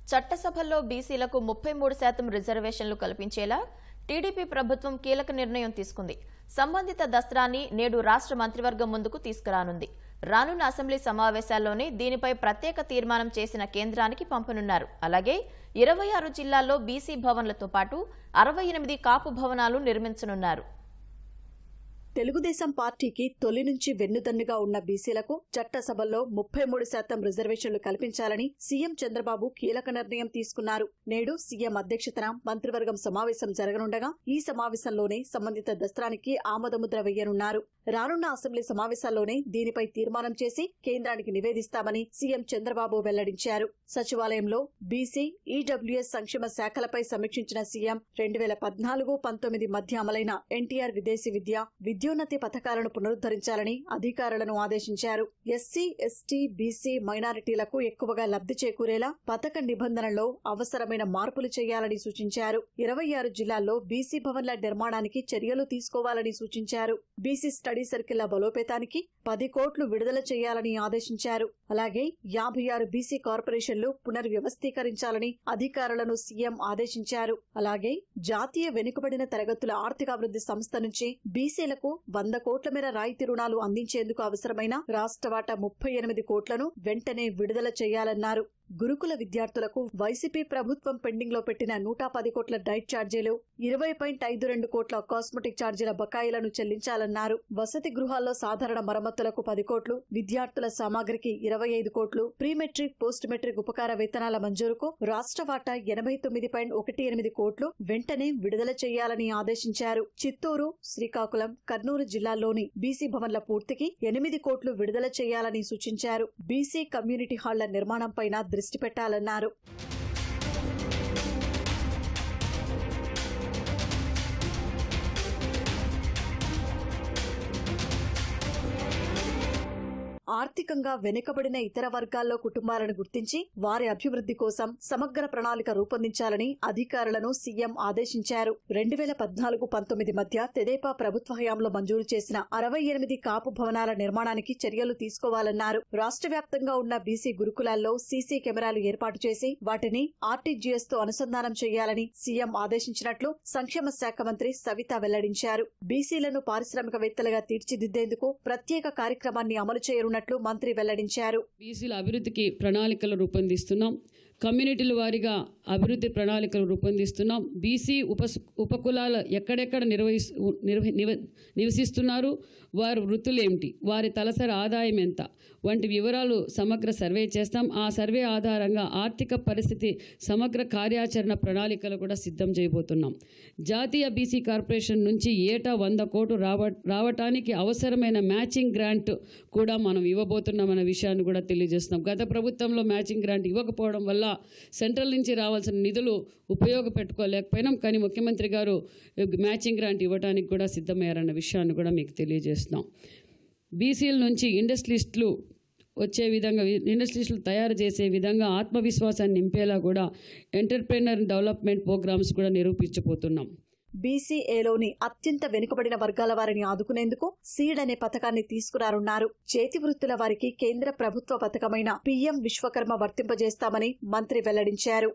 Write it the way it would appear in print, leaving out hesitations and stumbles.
చట్టసభల్లో బీసీలకు 33% రిజర్వేషన్లు కల్పించేలా టీడీపీ ప్రభుత్వం కీలక నిర్ణయం తీసుకుంది. సంబంధిత దస్త్రాన్ని నేడు రాష్ట్ర మంత్రివర్గం ముందుకు తీసుకురానుంది. రానున్న అసెంబ్లీ సమావేశాల్లోనే దీనిపై ప్రత్యేక తీర్మానం చేసిన కేంద్రానికి పంపనున్నారు. అలాగే 26 జిల్లాల్లో బీసీ భవన్లతో పాటు 68 కాపు భవనాలు నిర్మించనున్నారు. తెలుగుదేశం పార్టీకి తొలి నుంచి వెన్నుదన్నుగా ఉన్న బీసీలకు చట్టసభల్లో 33% రిజర్వేషన్లు కల్పించాలని సీఎం చంద్రబాబు కీలక నిర్ణయం తీసుకున్నారు. నేడు సీఎం అధ్యక్షతన మంత్రివర్గం సమావేశం జరగనుండగా ఈ సమావేశంలోనే సంబంధిత దస్త్రానికి ఆమోదముద్ర వేయనున్నారు. రానున్న అసెంబ్లీ సమావేశాల్లోనే దీనిపై తీర్మానం చేసి కేంద్రానికి నివేదిస్తామని సీఎం చంద్రబాబు వెల్లడించారు. సచివాలయంలో బీసీ, ఈడబ్ల్యూఎస్ సంక్షేమ శాఖలపై సమీక్షించిన సీఎం 2014-19 మధ్య అమలైన ఎన్టీఆర్ విదేశీ విద్య, విద్యోన్నతి పథకాలను పునరుద్ధరించాలని అధికారులను ఆదేశించారు. ఎస్సీ, ఎస్టీ, బీసీ, మైనారిటీలకు ఎక్కువగా లబ్ధి చేకూరేలా పథక నిబంధనల్లో అవసరమైన మార్పులు చేయాలని సూచించారు. 26 జిల్లాల్లో బీసీ భవన్ల నిర్మాణానికి చర్యలు తీసుకోవాలని సూచించారు. బీసీ స్టడీ సర్కిళ్ల బలోపేతానికి 10 కోట్లు విడుదల చేయాలని ఆదేశించారు. అలాగే 56 బీసీ కార్పొరేషన్లు పునర్వ్యవస్థీకరించాలని అధికారులను సీఎం ఆదేశించారు. అలాగే జాతీయ వెనుకబడిన తరగతుల ఆర్థికాభివృద్ధి సంస్థ నుంచి బీసీలకు 100 కోట్ల మేర రాయితీ రుణాలు అందించేందుకు అవసరమైన రాష్ట్ర వాటా 38 కోట్లను వెంటనే విడుదల చేయాలన్నారు. గురుకుల విద్యార్థులకు వైసీపీ ప్రభుత్వం పెండింగ్ లో పెట్టిన 110 కోట్ల డైట్ ఛార్జీలు, 20.52 కోట్ల కాస్మెటిక్ ఛార్జీల బకాయిలను చెల్లించాలన్నారు. వసతి గృహాల్లో సాధారణ మరమ్మతులకు 10 కోట్లు, విద్యార్థుల సామాగ్రికి 25 కోట్లు, ప్రీ మెట్రిక్, పోస్ట్ మెట్రిక్ ఉపకార వేతనాల మంజూరుకు రాష్ట్ర వాటా 89.18 కోట్లు వెంటనే విడుదల చేయాలని ఆదేశించారు. చిత్తూరు, శ్రీకాకుళం, కర్నూలు జిల్లాల్లోని బీసీ భవన్ల పూర్తికి 8 కోట్లు విడుదల చేయాలని సూచించారు. బీసీ కమ్యూనిటీ హాళ్ల నిర్మాణంపైన దృష్టి పెట్టాలన్నారు. ఆర్థికంగా వెనుకబడిన ఇతర వర్గాల్లో కుటుంబాలను గుర్తించి వారి అభివృద్ధి కోసం సమగ్ర ప్రణాళిక రూపొందించాలని అధికారులను సీఎం ఆదేశించారు. 2014-19 మధ్య తెదేపా ప్రభుత్వ హయాంలో మంజూరు చేసిన 68 కాపు భవనాల నిర్మాణానికి చర్యలు తీసుకోవాలన్నారు. రాష్ట్ర వ్యాప్తంగా ఉన్న బీసీ గురుకులాల్లో సీసీ కెమెరాలు ఏర్పాటు చేసి వాటిని ఆర్టీజీఎస్ తో అనుసంధానం చేయాలని సీఎం ఆదేశించినట్లు సంక్షేమ శాఖ మంత్రి సవిత వెల్లడించారు. బీసీలను పారిశ్రామికవేత్తలుగా తీర్చిదిద్దేందుకు ప్రత్యేక కార్యక్రమాన్ని అమలు చేయనున్నట్లు మంత్రి వెల్లడించారు. బీసీల అభివృద్ధికి ప్రణాళికలు రూపొందిస్తున్నాం. కమ్యూనిటీల వారీగా అభివృద్ధి ప్రణాళికలు రూపొందిస్తున్నాం. బీసీ ఉపకులాలు ఎక్కడెక్కడ నివసిస్తున్నారు, వారి వృత్తులేమిటి, వారి తలసరి ఆదాయం ఎంత వంటి వివరాలు సమగ్ర సర్వే చేస్తాం. ఆ సర్వే ఆధారంగా ఆర్థిక పరిస్థితి సమగ్ర కార్యాచరణ ప్రణాళికలు కూడా సిద్ధం చేయబోతున్నాం. జాతీయ బీసీ కార్పొరేషన్ నుంచి ఏటా 100 కోట్లు రావటానికి అవసరమైన మ్యాచింగ్ గ్రాంట్ కూడా మనం ఇవ్వబోతున్నామన్న విషయాన్ని కూడా తెలియజేస్తున్నాం. గత ప్రభుత్వంలో మ్యాచింగ్ గ్రాంట్ ఇవ్వకపోవడం వల్ల సెంట్రల్ నుంచి రావాల్సిన నిధులు ఉపయోగపెట్టుకోలేకపోయినాం. కానీ ముఖ్యమంత్రి గారు మ్యాచింగ్ గ్రాంట్ ఇవ్వడానికి కూడా సిద్ధమయ్యారన్న విషయాన్ని కూడా మీకు తెలియజేస్తున్నాం. బీసీల నుంచి ఇండస్ట్రియలిస్టులు వచ్చే విధంగా, ఇండస్ట్రియలిస్టులు తయారు చేసే విధంగా ఆత్మవిశ్వాసాన్ని నింపేలా కూడా ఎంటర్ప్రెన్యూర్ డెవలప్మెంట్ ప్రోగ్రామ్స్ కూడా నిరూపించబోతున్నాం. బీసీఏలోని అత్యంత వెనుకబడిన వర్గాల వారిని ఆదుకునేందుకు సీడ్ అనే పథకాన్ని తీసుకురానున్నారు. చేతి వృత్తుల వారికి కేంద్ర ప్రభుత్వ పథకమైన పీఎం విశ్వకర్మ వర్తింపజేస్తామని మంత్రి వెల్లడించారు.